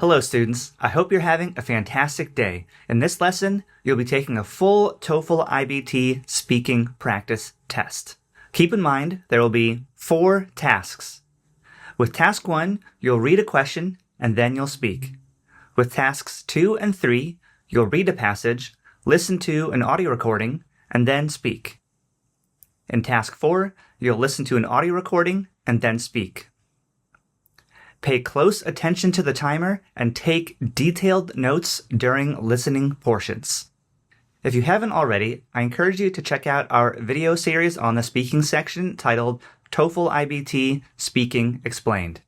Hello students, I hope you're having a fantastic day. In this lesson, you'll be taking a full TOEFL iBT speaking practice test. Keep in mind, there will be 4 tasks. With task 1, you'll read a question and then you'll speak. With tasks 2 and 3, you'll read a passage, listen to an audio recording, and then speak. In task 4, you'll listen to an audio recording and then speak. Pay close attention to the timer and take detailed notes during listening portions. If you haven't already, I encourage you to check out our video series on the speaking section titled TOEFL iBT Speaking Explained.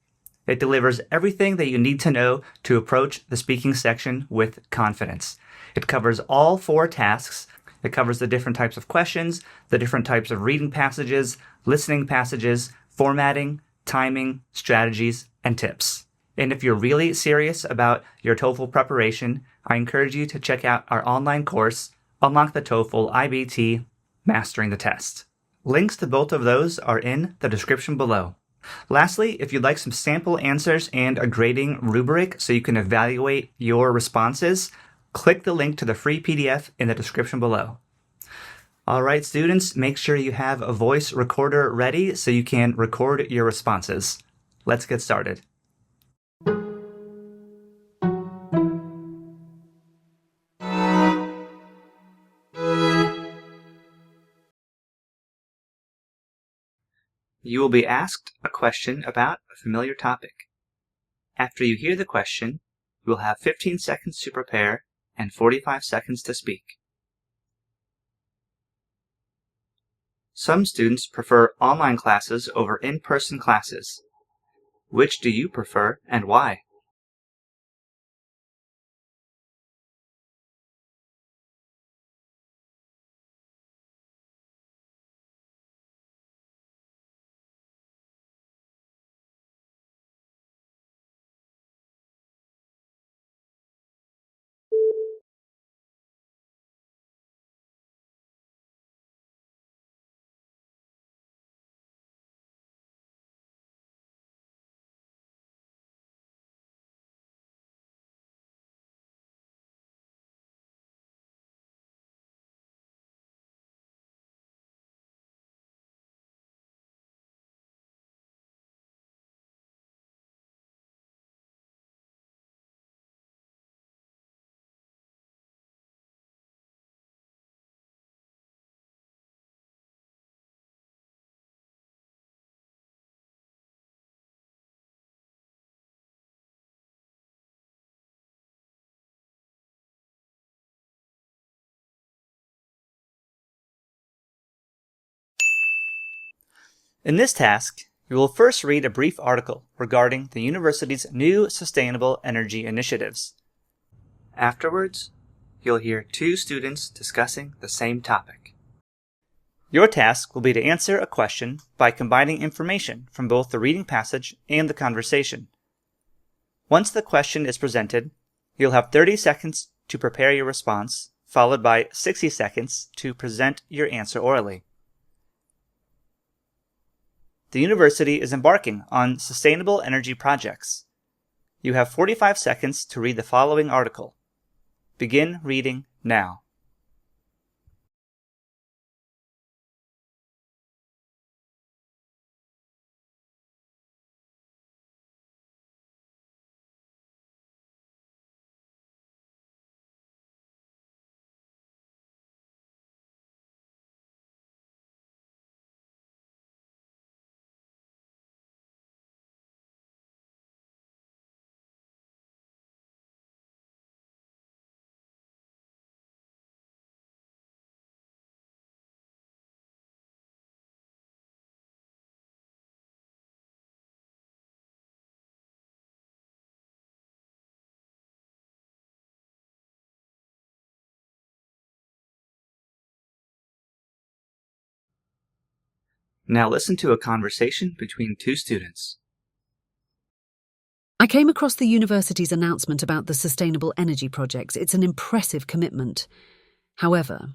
It delivers everything that you need to know to approach the speaking section with confidence. It covers all 4 tasks. It covers the different types of questions, the different types of reading passages, listening passages, formatting, timing, strategies, and tips. And if you're really serious about your TOEFL preparation, I encourage you to check out our online course, Unlock the TOEFL iBT Mastering the Test. Links to both of those are in the description below. Lastly, if you'd like some sample answers and a grading rubric so you can evaluate your responses, click the link to the free PDF in the description below. All right, students, make sure you have a voice recorder ready so you can record your responses. Let's get started. You will be asked a question about a familiar topic. After you hear the question, you will have 15 seconds to prepare and 45 seconds to speak. Some students prefer online classes over in-person classes. Which do you prefer and why? In this task, you will first read a brief article regarding the university's new sustainable energy initiatives. Afterwards, you'll hear 2 students discussing the same topic. Your task will be to answer a question by combining information from both the reading passage and the conversation. Once the question is presented, you'll have 30 seconds to prepare your response, followed by 60 seconds to present your answer orally. The university is embarking on sustainable energy projects. You have 45 seconds to read the following article. Begin reading now. Now listen to a conversation between 2 students. I came across the university's announcement about the sustainable energy projects. It's an impressive commitment. However,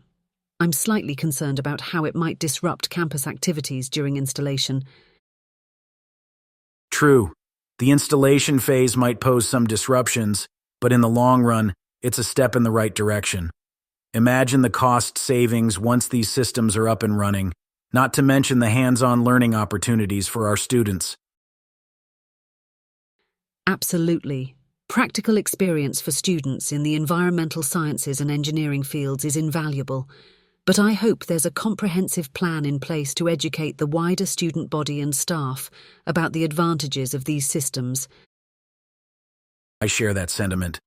I'm slightly concerned about how it might disrupt campus activities during installation. True. The installation phase might pose some disruptions, but in the long run, it's a step in the right direction. Imagine the cost savings once these systems are up and running, not to mention the hands-on learning opportunities for our students. Absolutely. Practical experience for students in the environmental sciences and engineering fields is invaluable, but I hope there's a comprehensive plan in place to educate the wider student body and staff about the advantages of these systems. I share that sentiment,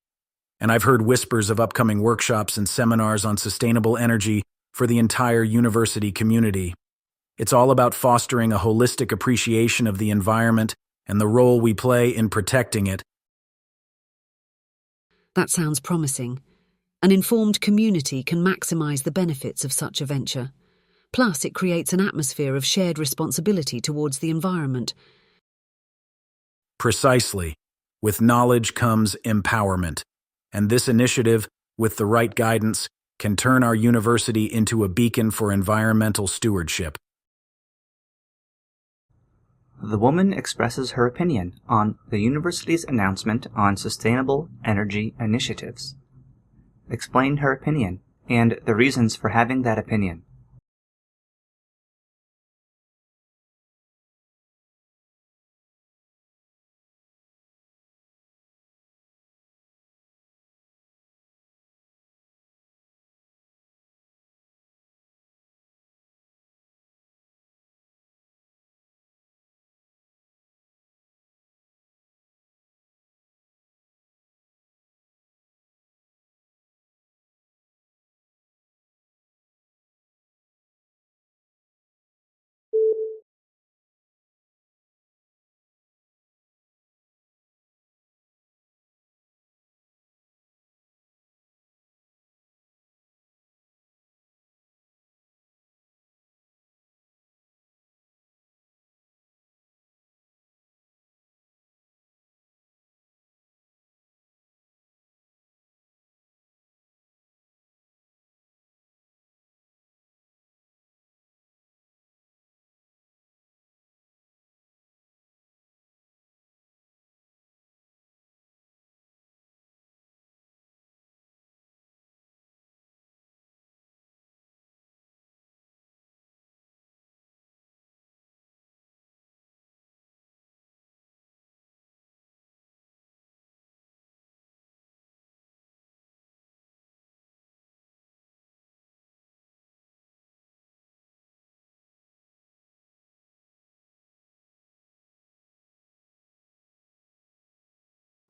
and I've heard whispers of upcoming workshops and seminars on sustainable energy for the entire university community. It's all about fostering a holistic appreciation of the environment and the role we play in protecting it. That sounds promising. An informed community can maximize the benefits of such a venture. Plus, it creates an atmosphere of shared responsibility towards the environment. Precisely. With knowledge comes empowerment, and this initiative, with the right guidance, can turn our university into a beacon for environmental stewardship. The woman expresses her opinion on the university's announcement on sustainable energy initiatives. Explain her opinion and the reasons for having that opinion.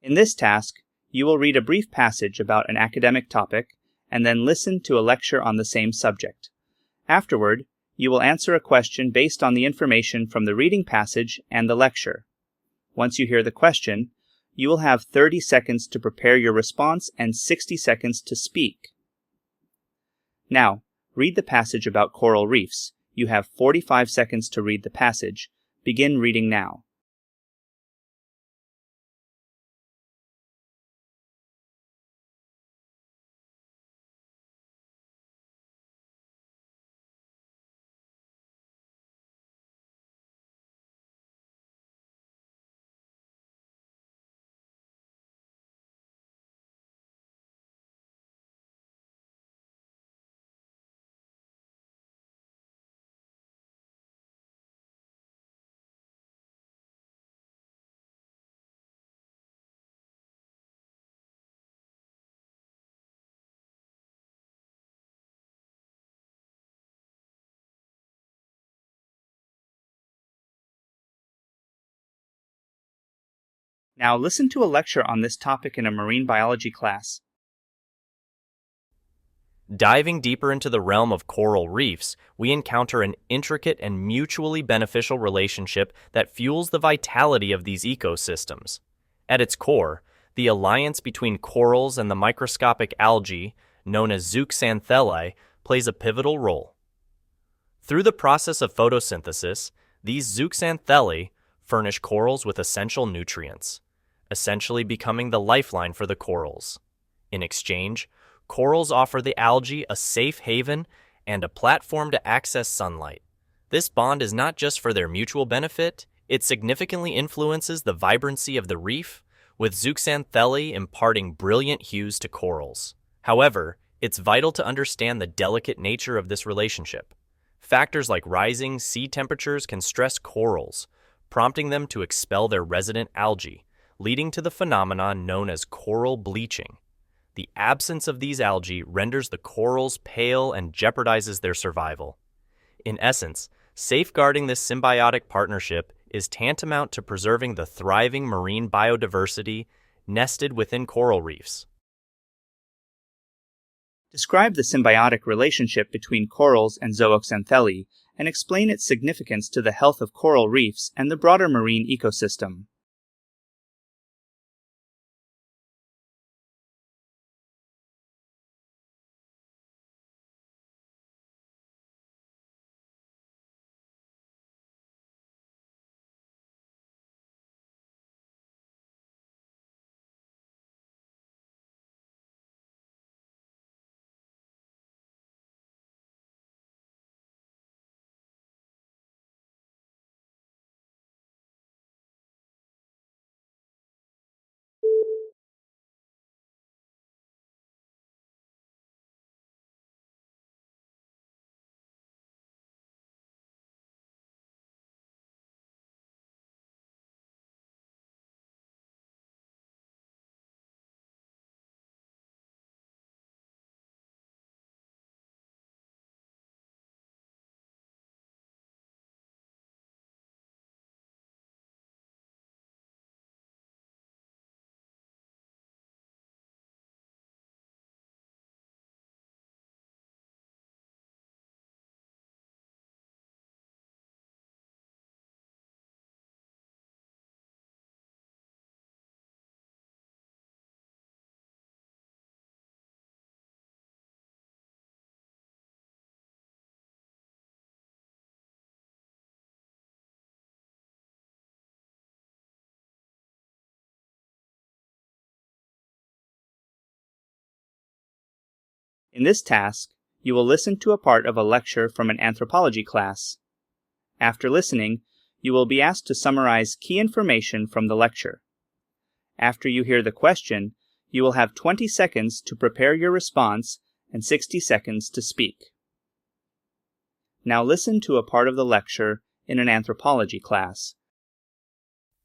In this task, you will read a brief passage about an academic topic and then listen to a lecture on the same subject. Afterward, you will answer a question based on the information from the reading passage and the lecture. Once you hear the question, you will have 30 seconds to prepare your response and 60 seconds to speak. Now, read the passage about coral reefs. You have 45 seconds to read the passage. Begin reading now. Now listen to a lecture on this topic in a marine biology class. Diving deeper into the realm of coral reefs, we encounter an intricate and mutually beneficial relationship that fuels the vitality of these ecosystems. At its core, the alliance between corals and the microscopic algae, known as zooxanthellae, plays a pivotal role. Through the process of photosynthesis, these zooxanthellae furnish corals with essential nutrients, essentially becoming the lifeline for the corals. In exchange, corals offer the algae a safe haven and a platform to access sunlight. This bond is not just for their mutual benefit, It significantly influences the vibrancy of the reef, with zooxanthellae imparting brilliant hues to corals. However, it's vital to understand the delicate nature of this relationship. Factors like rising sea temperatures can stress corals, prompting them to expel their resident algae, leading to the phenomenon known as coral bleaching. The absence of these algae renders the corals pale and jeopardizes their survival. In essence, safeguarding this symbiotic partnership is tantamount to preserving the thriving marine biodiversity nested within coral reefs. Describe the symbiotic relationship between corals and zooxanthellae and explain its significance to the health of coral reefs and the broader marine ecosystem. In this task, you will listen to a part of a lecture from an anthropology class. After listening, you will be asked to summarize key information from the lecture. After you hear the question, you will have 20 seconds to prepare your response and 60 seconds to speak. Now listen to a part of the lecture in an anthropology class.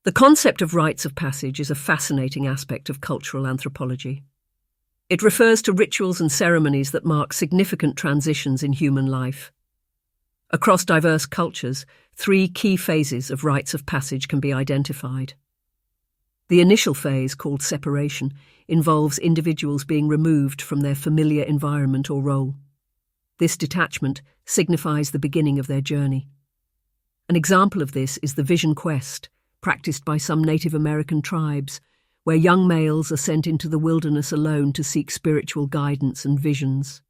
The concept of rites of passage is a fascinating aspect of cultural anthropology. It refers to rituals and ceremonies that mark significant transitions in human life. Across diverse cultures, 3 key phases of rites of passage can be identified. The initial phase, called separation, involves individuals being removed from their familiar environment or role. This detachment signifies the beginning of their journey. An example of this is the vision quest, practiced by some Native American tribes, where young males are sent into the wilderness alone to seek spiritual guidance and visions.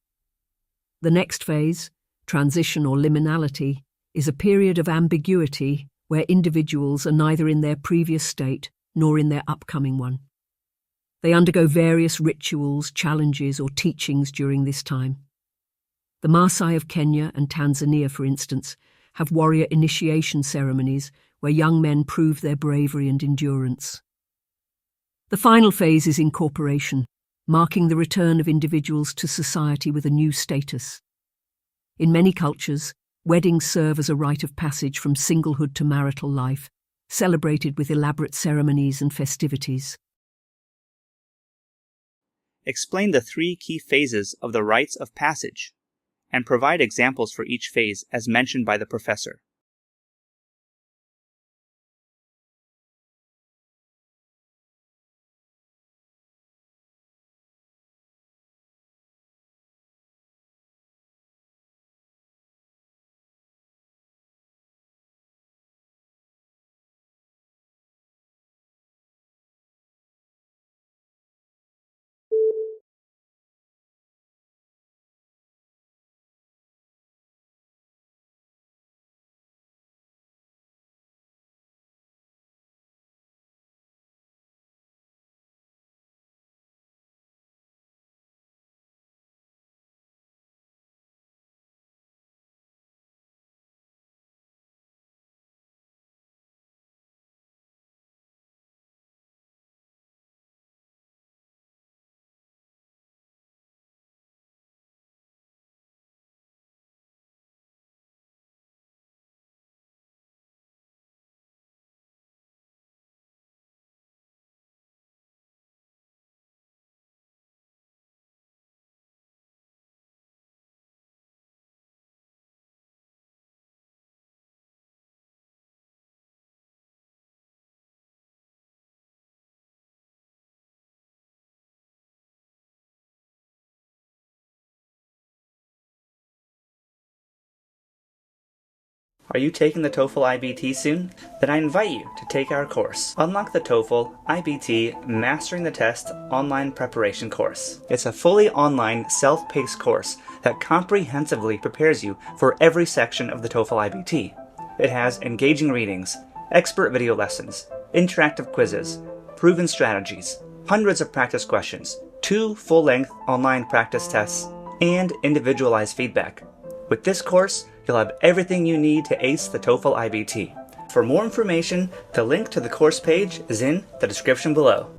The next phase, transition or liminality, is a period of ambiguity where individuals are neither in their previous state nor in their upcoming one. They undergo various rituals, challenges, or teachings during this time. The Maasai of Kenya and Tanzania, for instance, have warrior initiation ceremonies where young men prove their bravery and endurance. The final phase is incorporation, marking the return of individuals to society with a new status. In many cultures, weddings serve as a rite of passage from singlehood to marital life, celebrated with elaborate ceremonies and festivities. Explain the 3 key phases of the rites of passage, and provide examples for each phase as mentioned by the professor. Are you taking the TOEFL iBT soon? Then I invite you to take our course. Unlock the TOEFL iBT Mastering the Test online preparation course. It's a fully online, self-paced course that comprehensively prepares you for every section of the TOEFL iBT. It has engaging readings, expert video lessons, interactive quizzes, proven strategies, hundreds of practice questions, 2 full-length online practice tests, and individualized feedback. With this course, you'll have everything you need to ace the TOEFL iBT. For more information, the link to the course page is in the description below.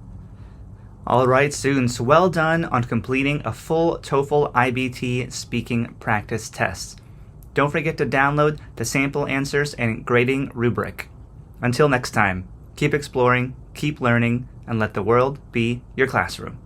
Alright students, well done on completing a full TOEFL iBT speaking practice test. Don't forget to download the sample answers and grading rubric. Until next time, keep exploring, keep learning, and let the world be your classroom.